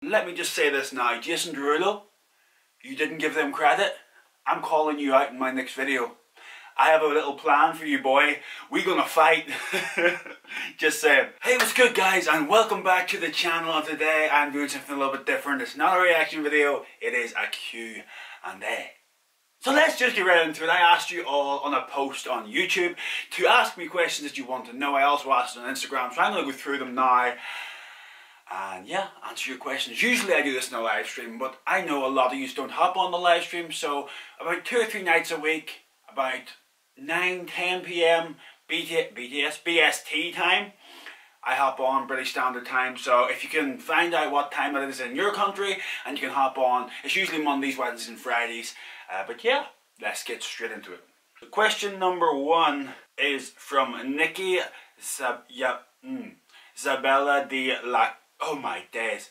Let me just say this now, Jason Derulo, you didn't give them credit. I'm calling you out in my next video. I have a little plan for you, boy. We gonna fight. Just saying. Hey, what's good, guys, and welcome back to the channel. And today I'm doing something a little bit different. It's not a reaction video, it is a Q&A. So let's just get right into it. I asked you all on a post on YouTube to ask me questions that you want to know. I also asked on Instagram, so I'm gonna go through them now. And yeah, answer your questions. Usually I do this in a live stream, but I know a lot of you don't hop on the live stream, so about 2 or 3 nights a week, about 9-10 PM BTS BST time, I hop on British Standard Time. So if you can find out what time it is in your country and you can hop on, it's usually Mondays, Wednesdays and Fridays. But yeah, let's get straight into it. So question number 1 is from Nikki Isabella de la... Oh my days.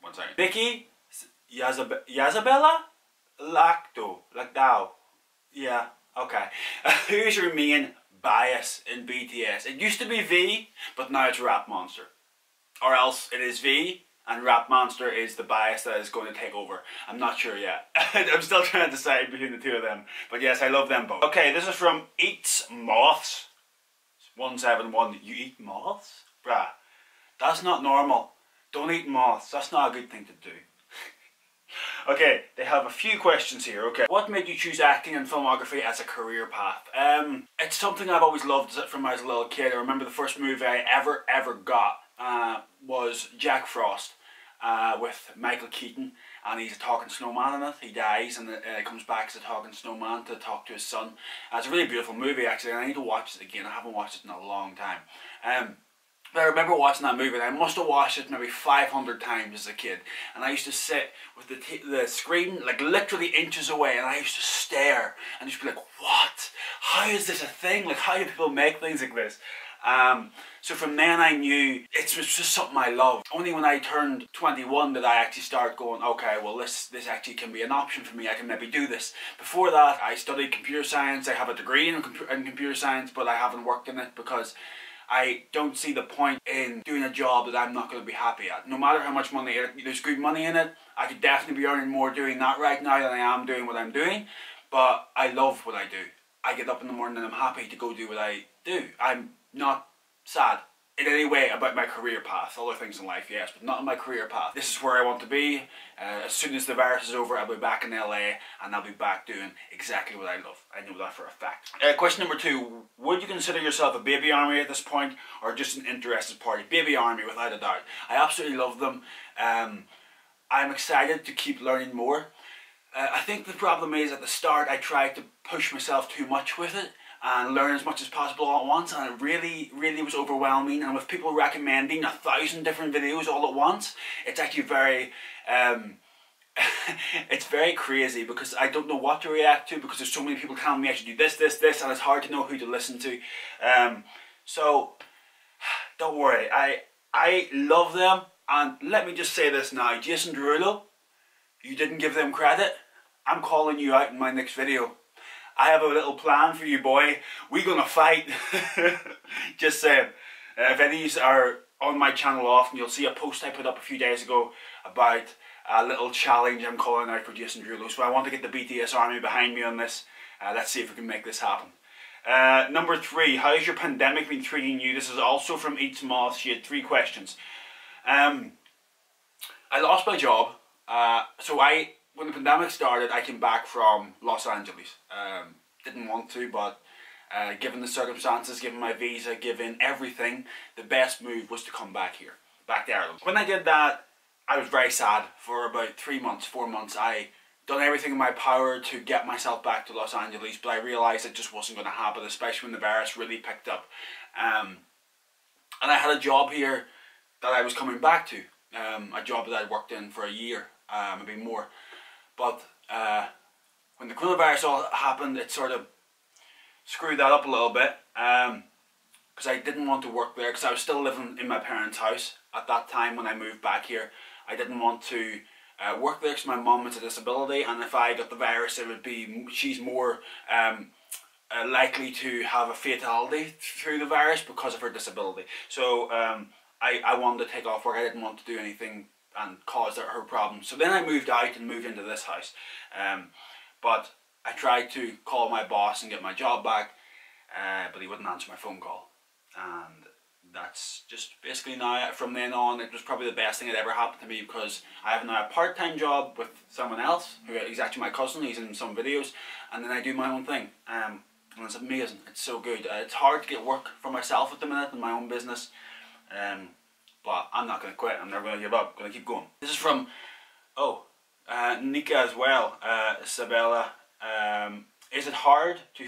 One second. Nikki Yazabella Lactao. Yeah, okay. Who's your main bias in BTS? It used to be V, but now it's Rap Monster. Or else it is V and Rap Monster is the bias that is going to take over. I'm not sure yet. I'm still trying to decide between the two of them. But yes, I love them both. Okay, this is from Eats Moths 171. You eat moths? Bruh, that's not normal. Don't eat moths. That's not a good thing to do. Okay, they have a few questions here. Okay, what made you choose acting and filmography as a career path? It's something I've always loved from when I was a little kid. I remember the first movie I ever got was Jack Frost with Michael Keaton, and he's a talking snowman in it. He dies and comes back as a talking snowman to talk to his son. It's a really beautiful movie actually, and I need to watch it again. I haven't watched it in a long time. But I remember watching that movie, and I must have watched it maybe 500 times as a kid. And I used to sit with the screen like literally inches away, and I used to stare and just be like, what? How is this a thing? Like, how do people make things like this? So from then I knew it was just something I loved. Only when I turned 21 did I actually start going, okay, well this actually can be an option for me. I can maybe do this. Before that, I studied computer science. I have a degree in computer science, but I haven't worked in it because I don't see the point in doing a job that I'm not going to be happy at. No matter how much money, there's good money in it. I could definitely be earning more doing that right now than I am doing what I'm doing. But I love what I do. I get up in the morning and I'm happy to go do what I do. I'm not sad in any way about my career path. Other things in life, yes, but not in my career path. This is where I want to be. As soon as the virus is over, I'll be back in LA and I'll be back doing exactly what I love. I know that for a fact. Question number 2. Would you consider yourself a baby army at this point or just an interested party? Baby army, without a doubt. I absolutely love them. I'm excited to keep learning more. I think the problem is at the start I tried to push myself too much with it and learn as much as possible all at once, and it really was overwhelming. And with people recommending 1,000 different videos all at once, it's actually very it's very crazy because I don't know what to react to because there's so many people telling me I should do this, and it's hard to know who to listen to. So don't worry, I love them, and let me just say this now, Jason Derulo, you didn't give them credit. I'm calling you out in my next video. I have a little plan for you, boy. We gonna fight. Just saying. If any of you are on my channel often, you'll see a post I put up a few days ago about a little challenge I'm calling out for Jason Derulo. So I want to get the BTS army behind me on this. Let's see if we can make this happen. Number 3, how has your pandemic been treating you? This is also from Eats Moths. She had 3 questions. I lost my job. When the pandemic started, I came back from Los Angeles. Didn't want to, but given the circumstances, given my visa, given everything, the best move was to come back here, back to Ireland. When I did that, I was very sad for about 3 months, 4 months. I done everything in my power to get myself back to Los Angeles, but I realised it just wasn't going to happen, especially when the virus really picked up. And I had a job here that I was coming back to, a job that I'd worked in for a year, maybe more. But when the coronavirus all happened, it sort of screwed that up a little bit because I didn't want to work there because I was still living in my parents' house at that time when I moved back here. I didn't want to work there because my mum has a disability, and if I got the virus, it would be she's more likely to have a fatality through the virus because of her disability. So I wanted to take off work. I didn't want to do anything and cause her problems. So then I moved out and moved into this house. But I tried to call my boss and get my job back, but he wouldn't answer my phone call. And that's just basically now, from then on, it was probably the best thing that ever happened to me, because I have now a part-time job with someone else, who is actually my cousin. He's in some videos, and then I do my own thing. And it's amazing. It's so good. It's hard to get work for myself at the minute in my own business. But I'm not going to quit. I'm never going to give up. I'm going to keep going. This is from, Nika as well. Isabella. Is it hard to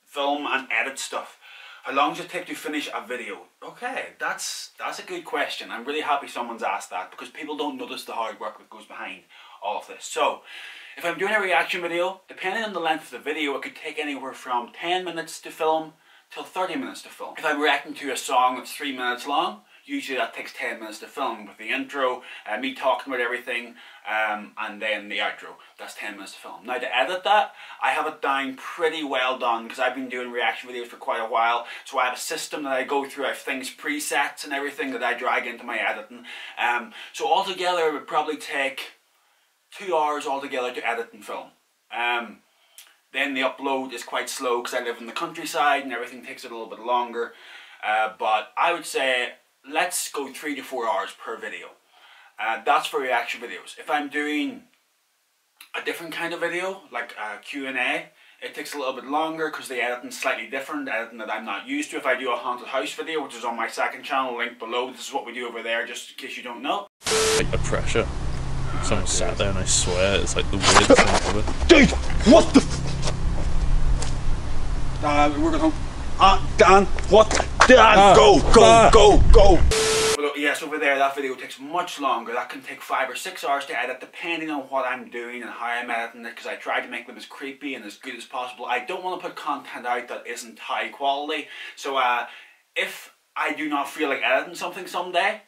film and edit stuff? How long does it take to finish a video? Okay, that's a good question. I'm really happy someone's asked that, because people don't notice the hard work that goes behind all of this. So, if I'm doing a reaction video, depending on the length of the video, it could take anywhere from 10 minutes to film till 30 minutes to film. If I'm reacting to a song that's 3 minutes long, usually that takes 10 minutes to film, with the intro, me talking about everything, and then the outro. That's 10 minutes to film. Now, to edit that, I have it down pretty well done, because I've been doing reaction videos for quite a while. So I have a system that I go through. I have things, presets and everything that I drag into my editing. So altogether, it would probably take 2 hours altogether to edit and film. Then the upload is quite slow, because I live in the countryside and everything takes it a little bit longer. But I would say, let's go 3 to 4 hours per video. That's for reaction videos. If I'm doing a different kind of video, like a Q&A, it takes a little bit longer, because the editing's slightly different, editing that I'm not used to. If I do a haunted house video, which is on my second channel, link below, this is what we do over there, just in case you don't know. Like the pressure. Someone sat there and I swear it's like the weirdest thing ever. Dude, what the we're going home. Dan, what? Dan, go. But yes, over there, that video takes much longer. That can take 5 or 6 hours to edit, depending on what I'm doing and how I'm editing it, because I try to make them as creepy and as good as possible. I don't want to put content out that isn't high quality. So if I do not feel like editing something someday,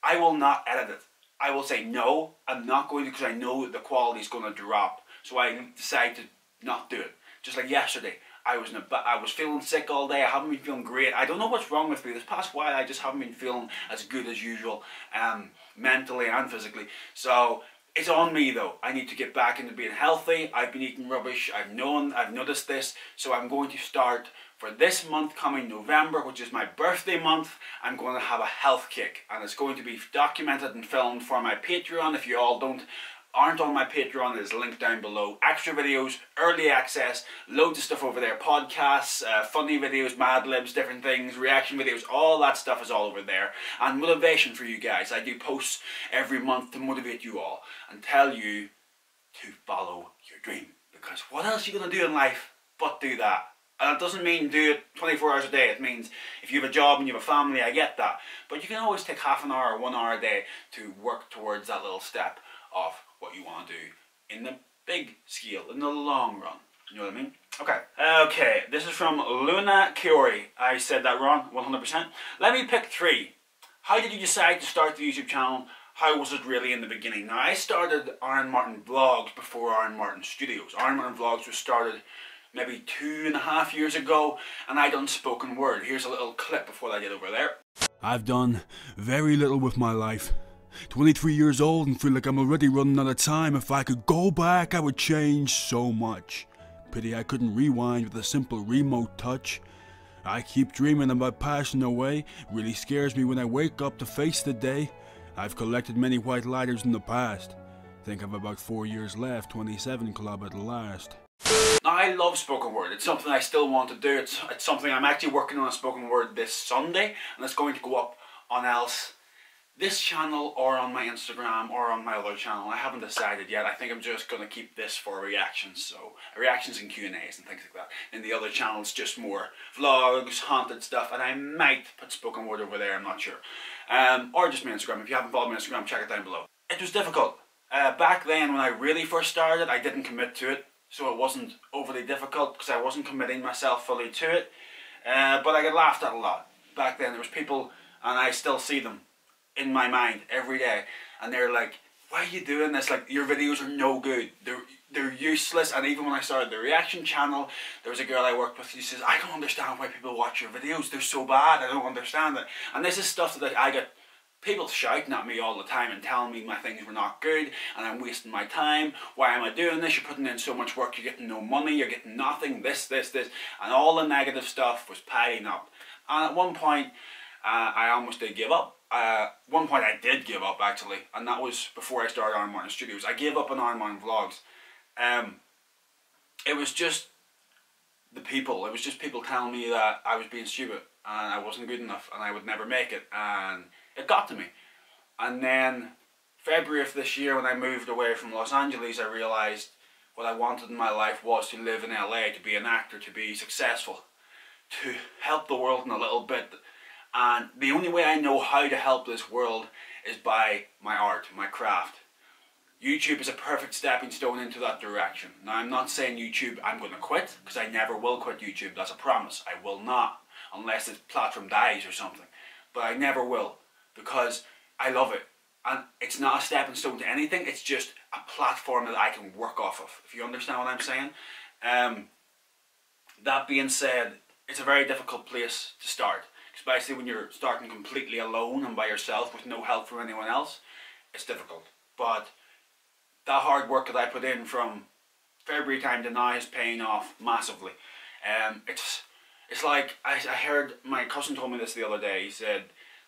I will not edit it. I will say, no, I'm not going to, because I know that the quality is going to drop. So I decide to not do it. Just like yesterday. I was feeling sick all day. I haven't been feeling great. I don't know what's wrong with me. This past while, I just haven't been feeling as good as usual, mentally and physically. So it's on me though. I need to get back into being healthy. I've been eating rubbish. I've noticed this. So I'm going to start for this month coming November, which is my birthday month. I'm going to have a health kick, and it's going to be documented and filmed for my Patreon. If you all aren't on my Patreon, it is linked down below. Extra videos, early access, loads of stuff over there, podcasts, funny videos, Mad Libs, different things, reaction videos, all that stuff is all over there. And motivation for you guys. I do posts every month to motivate you all and tell you to follow your dream. Because what else are you going to do in life but do that? And it doesn't mean do it 24 hours a day. It means if you have a job and you have a family, I get that. But you can always take half an hour or 1 hour a day to work towards that little step of what you want to do in the big scale, in the long run. You know what I mean? Okay, this is from Luna Kiori. I said that wrong, 100%. Let me pick 3. How did you decide to start the YouTube channel? How was it really in the beginning? Now, I started Aaron Martin Vlogs before Aaron Martin Studios. Aaron Martin Vlogs was started maybe 2.5 years ago, and I done spoken word. Here's a little clip of what I did over there. I've done very little with my life. 23 years old and feel like I'm already running out of time. If I could go back, I would change so much. Pity I couldn't rewind with a simple remote touch. I keep dreaming about passing away. Really scares me when I wake up to face the day. I've collected many white lighters in the past. Think I've about 4 years left, 27 club at last. Now, I love spoken word. It's something I still want to do. It's something I'm actually working on a spoken word this Sunday, and it's going to go up on else this channel or on my Instagram or on my other channel. I haven't decided yet. I think I'm just going to keep this for reactions. So reactions and Q&As and things like that. And the other channel's just more vlogs, haunted stuff, and I might put spoken word over there, I'm not sure. Or just my Instagram. If you haven't followed my Instagram, check it down below. It was difficult. Back then when I really first started, I didn't commit to it. So it wasn't overly difficult because I wasn't committing myself fully to it. But I get laughed at a lot. Back then there was people, and I still see them in my mind every day, and they're like, why are you doing this? Like, your videos are no good. They're useless. And even when I started the reaction channel, there was a girl I worked with who says, I don't understand why people watch your videos. They're so bad. I don't understand it. And this is stuff that I get people shouting at me all the time and telling me my things were not good and I'm wasting my time. Why am I doing this? You're putting in so much work. You're getting no money. You're getting nothing. This. And all the negative stuff was piling up. And at one point, I almost did give up. One point I did give up, actually, and that was before I started Iron Morning Studios. I gave up on Iron Morning Vlogs. It was just the people. It was just people telling me that I was being stupid and I wasn't good enough and I would never make it, and it got to me. And then February of this year, when I moved away from Los Angeles, I realised what I wanted in my life was to live in LA, to be an actor, to be successful, to help the world in a little bit. And the only way I know how to help this world is by my art, my craft. YouTube is a perfect stepping stone into that direction. Now, I'm not saying YouTube I'm going to quit, because I never will quit YouTube. That's a promise. I will not, unless the platform dies or something. But I never will, because I love it. And it's not a stepping stone to anything. It's just a platform that I can work off of, if you understand what I'm saying. That being said, it's a very difficult place to start. Especially when you're starting completely alone and by yourself with no help from anyone else. It's difficult. But that hard work that I put in from February time to now is paying off massively. It's like, I heard, my cousin told me this the other day. He said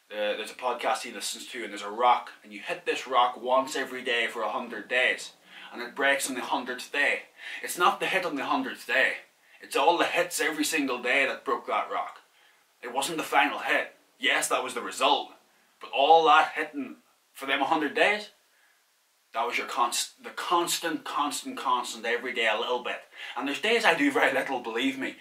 there's a podcast he listens to, and there's a rock, and you hit this rock once every day for 100 days, and it breaks on the 100th day. It's not the hit on the 100th day. It's all the hits every single day that broke that rock. It wasn't the final hit. Yes, that was the result. But all that hitting for them 100 days, that was your constant every day a little bit. And there's days I do very little, believe me.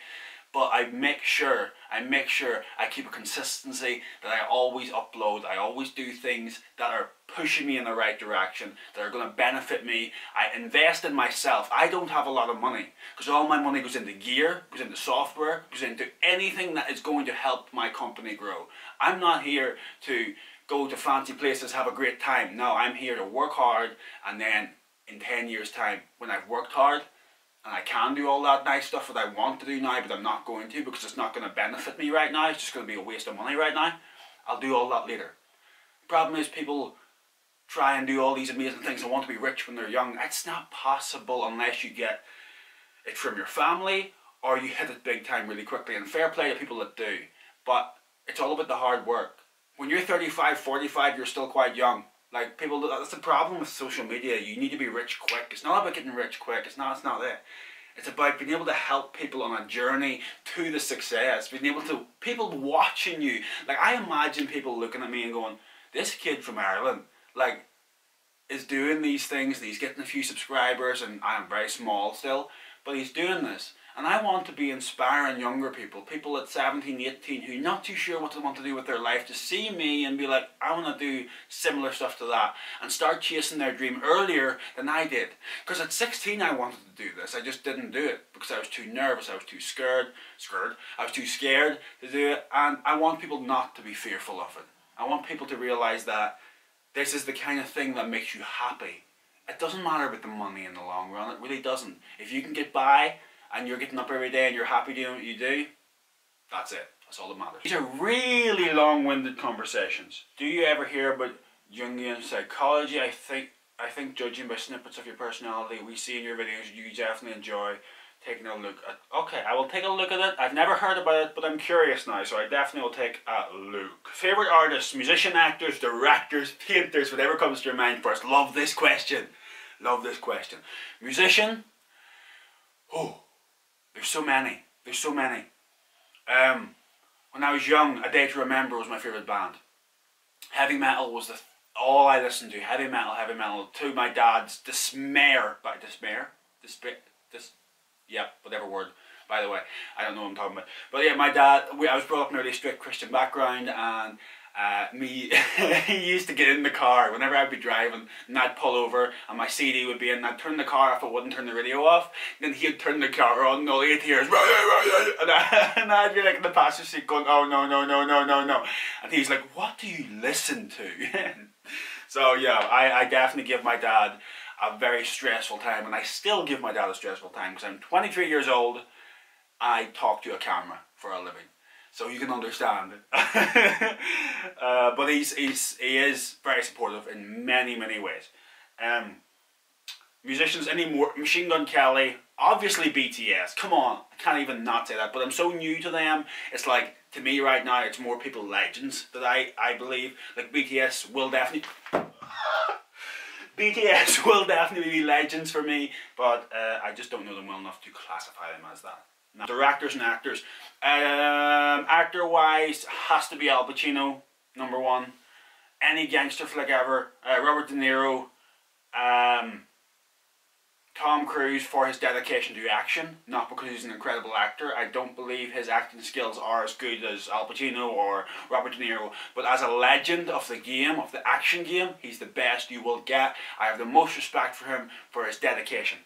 But I make sure I keep a consistency, that I always upload, I always do things that are pushing me in the right direction, that are going to benefit me. I invest in myself. I don't have a lot of money, because all my money goes into gear, goes into software, goes into anything that is going to help my company grow. I'm not here to go to fancy places, have a great time. No, I'm here to work hard, and then in 10 years time, when I've worked hard, and I can do all that nice stuff that I want to do now, but I'm not going to, because it's not going to benefit me right now. It's just going to be a waste of money right now. I'll do all that later. The problem is, people try and do all these amazing things and want to be rich when they're young. It's not possible unless you get it from your family or you hit it big time really quickly. And fair play to people that do. But it's all about the hard work. When you're 35, 45, you're still quite young. Like, people, that's the problem with social media. You need to be rich quick. It's not about getting rich quick. It's not it. It's about being able to help people on a journey to the success. Being able to, people watching you. Like, I imagine people looking at me and going, this kid from Ireland, like, is doing these things, and he's getting a few subscribers, and I am very small still, but he's doing this. And I want to be inspiring younger people, people at 17, 18, who are not too sure what they want to do with their life, to see me and be like, I want to do similar stuff to that, and start chasing their dream earlier than I did. Because at 16 I wanted to do this, I just didn't do it, because I was too nervous, I was too scared to do it, and I want people not to be fearful of it. I want people to realise that this is the kind of thing that makes you happy. It doesn't matter about the money in the long run, it really doesn't. If you can get by, and you're getting up every day and you're happy doing what you do, that's it. That's all that matters. These are really long-winded conversations. Do you ever hear about Jungian psychology? I think judging by snippets of your personality we see in your videos, you definitely enjoy taking a look at. Okay, I will take a look at it. I've never heard about it, but I'm curious now, so I definitely will take a look. Favorite artists, musician, actors, directors, painters, whatever comes to your mind first. Love this question. Love this question. Musician. Oh. There's so many. There's so many. When I was young, A Day to Remember was my favourite band. Heavy metal was all I listened to. Heavy metal. To my dad's dismay. Yeah, whatever word. By the way, I don't know what I'm talking about. But yeah, my dad, I was brought up in a really strict Christian background, and he used to get in the car whenever I'd be driving, and I'd pull over and my CD would be in, and I'd turn the car off, I wouldn't turn the radio off, then he'd turn the car on, and all he'd hear is and I'd be like in the passenger seat going, oh no, and he's like, what do you listen to? So yeah, I definitely give my dad a very stressful time, and I still give my dad a stressful time because I'm 23 years old. I talk to a camera for a living, so you can understand. But he is very supportive in many ways. Musicians anymore, Machine Gun Kelly, obviously BTS. Come on, I can't even not say that. But I'm so new to them. It's like, to me right now, it's more people legends that I believe. Like BTS will definitely. BTS will definitely be legends for me, but I just don't know them well enough to classify them as that. Now, directors and actors. Actor-wise, has to be Al Pacino, #1. Any gangster flick ever. Robert De Niro. Tom Cruise for his dedication to action, not because he's an incredible actor. I don't believe his acting skills are as good as Al Pacino or Robert De Niro, but as a legend of the game, of the action game, he's the best you will get. I have the most respect for him for his dedication.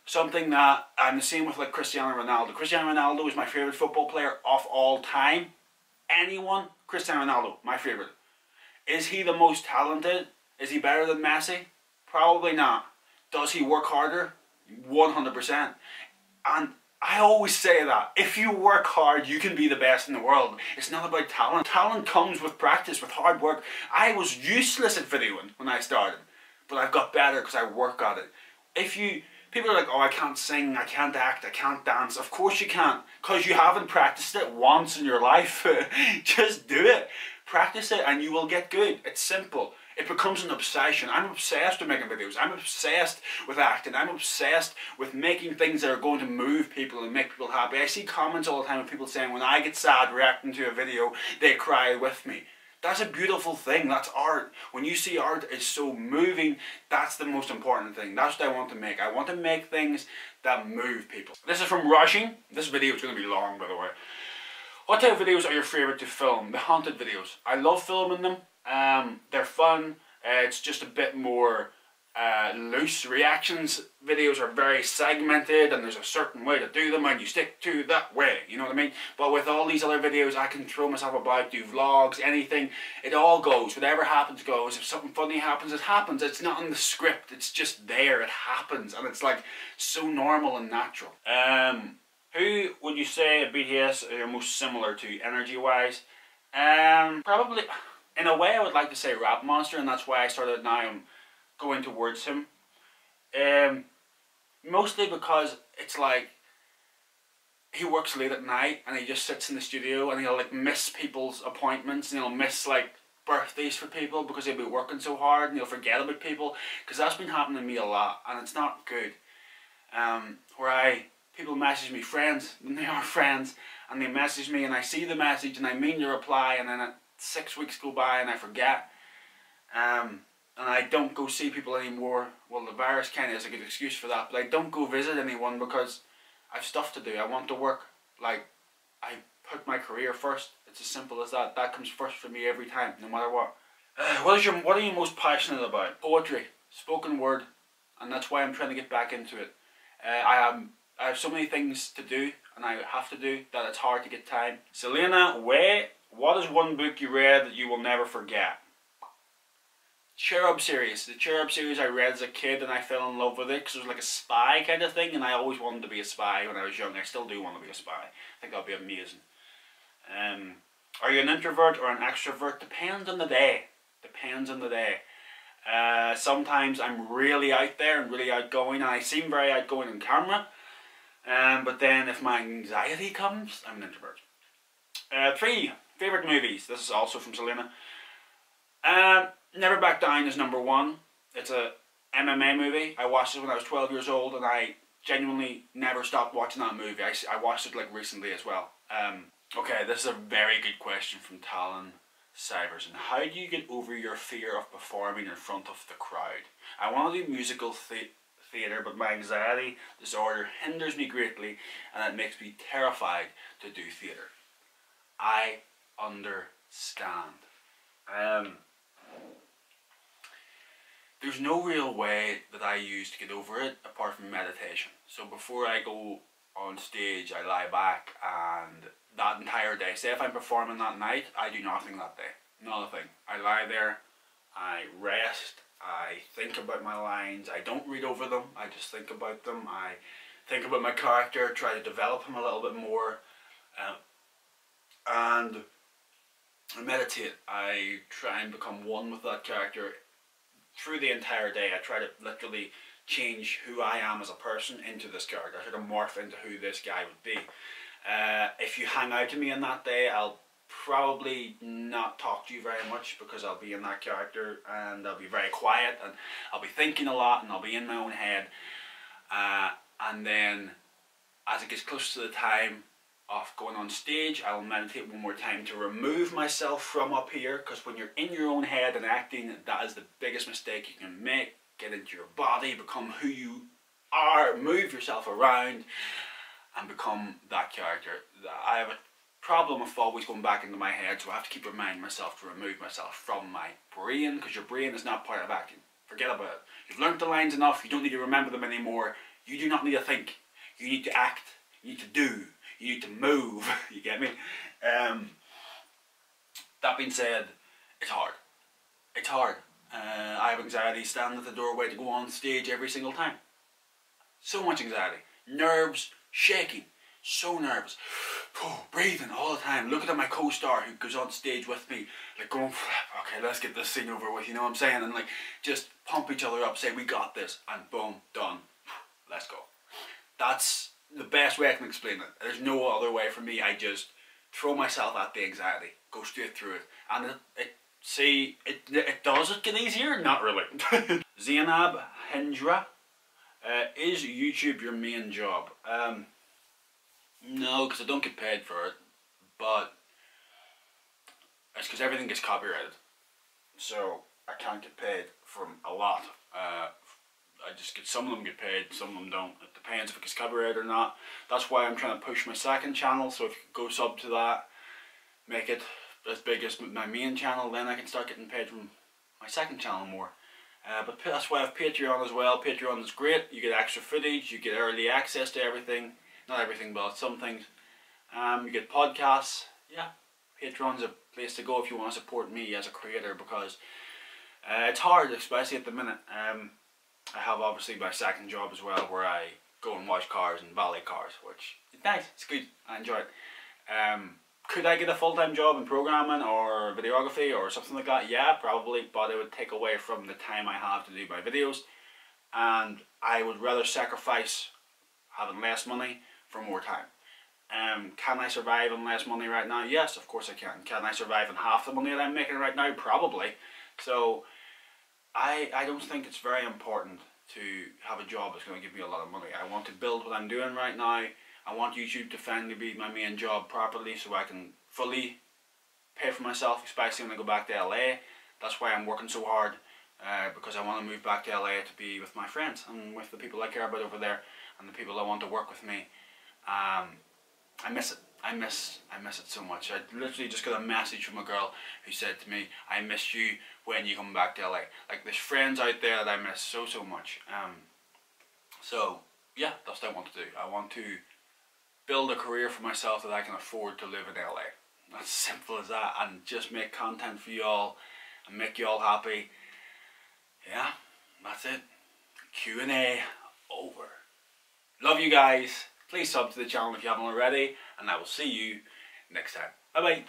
Something that I'm the same with like Cristiano Ronaldo. Cristiano Ronaldo is my favourite football player of all time. Anyone, Cristiano Ronaldo, my favourite. Is he the most talented? Is he better than Messi? Probably not. Does he work harder? 100%. And I always say that. If you work hard, you can be the best in the world. It's not about talent. Talent comes with practice, with hard work. I was useless at videoing when I started, but I've got better because I work at it. People are like, oh, I can't sing, I can't act, I can't dance. Of course you can't, because you haven't practiced it once in your life. Just do it. Practice it and you will get good. It's simple. It becomes an obsession. I'm obsessed with making videos. I'm obsessed with acting. I'm obsessed with making things that are going to move people and make people happy. I see comments all the time of people saying, when I get sad reacting to a video, they cry with me. That's a beautiful thing. That's art. When you see art is so moving, that's the most important thing. That's what I want to make. I want to make things that move people. This is from Rushing. This video is going to be long, by the way. What type of videos are your favourite to film? The haunted videos. I love filming them. They're fun. It's just a bit more loose. Reactions videos are very segmented and there's a certain way to do them and you stick to that way, you know what I mean? But with all these other videos I can throw myself about, do vlogs, anything. It all goes. Whatever happens goes. If something funny happens, it happens. It's not in the script. It's just there. It happens and it's like so normal and natural. Who would you say at BTS are most similar to energy wise? Probably, in a way I would like to say Rap Monster, and that's why I started now going towards him. Mostly because it's like he works late at night and he just sits in the studio and he'll like miss people's appointments and he'll miss like birthdays for people because he'll be working so hard and he'll forget about people, because that's been happening to me a lot and it's not good. People message me, friends, and they are friends, and they message me and I see the message and I mean to reply, and then 6 weeks go by and I forget. And I don't go see people anymore. Well, the virus kind of is a good excuse for that, but I don't go visit anyone because I've stuff to do. I want to work. Like, I put my career first. It's as simple as that. That comes first for me every time, no matter what. What are you most passionate about? Poetry, spoken word, and that's why I'm trying to get back into it. I have so many things to do, and I have to do, that it's hard to get time. Selena Way, what is one book you read that you will never forget? Cherub series. The Cherub series I read as a kid and I fell in love with it because it was like a spy kind of thing, and I always wanted to be a spy when I was young. I still do want to be a spy. I think that'll be amazing. Are you an introvert or an extrovert? Depends on the day. Depends on the day. Sometimes I'm really out there and really outgoing, and I seem very outgoing on camera. But then if my anxiety comes, I'm an introvert. 3 favourite movies. This is also from Selena. Never Back Down is #1. It's a MMA movie. I watched it when I was 12 years old and I genuinely never stopped watching that movie. I watched it like recently as well. Okay, this is a very good question from Talon Syverson. How do you get over your fear of performing in front of the crowd? I want to do musical theatre, but my anxiety disorder hinders me greatly and it makes me terrified to do theatre. I understand. There's no real way that I use to get over it apart from meditation. So before I go on stage, I lie back, and that entire day, say if I'm performing that night, I do nothing that day. Not a thing. I lie there, I rest, I think about my lines, I don't read over them, I just think about them, I think about my character, try to develop him a little bit more, and I meditate. I try and become one with that character through the entire day. I try to literally change who I am as a person into this character. I try to morph into who this guy would be. If you hang out to me on that day, I'll probably not talk to you very much because I'll be in that character and I'll be very quiet and I'll be thinking a lot and I'll be in my own head. And then as it gets close to the time of going on stage, I will meditate one more time to remove myself from up here, because when you're in your own head and acting, that is the biggest mistake you can make. Get into your body, become who you are, move yourself around and become that character. I have a problem of always going back into my head, so I have to keep reminding myself to remove myself from my brain, because your brain is not part of acting. Forget about it. You've learnt the lines enough, you don't need to remember them anymore. You do not need to think. You need to act. You need to do. You need to move. You get me? That being said, it's hard. It's hard. I have anxiety standing at the doorway to go on stage every single time. So much anxiety. Nerves, shaking. So nervous. Breathing all the time. Looking at my co-star who goes on stage with me, like going, okay, let's get this scene over with, you know what I'm saying? And like, just pump each other up, say we got this, and boom, done. Let's go. That's the best way I can explain it. There's no other way for me. I just throw myself at the anxiety, go straight through it, and it does it get easier? Not really. Zainab Hindra, is YouTube your main job? No, because I don't get paid for it, but it's because everything gets copyrighted, so I can't get paid from a lot. I just get, some of them get paid, some of them don't. It depends if it gets copyrighted or not. That's why I'm trying to push my second channel, so if you go sub to that, make it as big as my main channel, then I can start getting paid from my second channel more. But that's why I have Patreon as well. Patreon is great. You get extra footage, you get early access to everything. Not everything, but some things. You get podcasts. Yeah, Patreon's a place to go if you want to support me as a creator, because it's hard, especially at the minute. I have obviously my second job as well, where I go and wash cars and valet cars, which is nice. It's good. I enjoy it. Could I get a full-time job in programming or videography or something like that? Yeah, probably, but it would take away from the time I have to do my videos, and I would rather sacrifice having less money for more time. Can I survive on less money right now? Yes, of course I can. Can I survive on half the money that I'm making right now? Probably. So I don't think it's very important to have a job that's going to give me a lot of money. I want to build what I'm doing right now. I want YouTube to finally be my main job properly, so I can fully pay for myself, especially when I go back to LA. That's why I'm working so hard, because I want to move back to LA to be with my friends and with the people I care about over there and the people that want to work with me. I miss it. I miss it so much. I literally just got a message from a girl who said to me, I miss you when you come back to LA. Like, there's friends out there that I miss so much. So yeah, that's what I want to do. I want to build a career for myself that I can afford to live in LA. That's simple as that, and just make content for y'all and make y'all happy. Yeah, that's it. Q&A over. Love you guys. Please sub to the channel if you haven't already, and I will see you next time. Bye bye.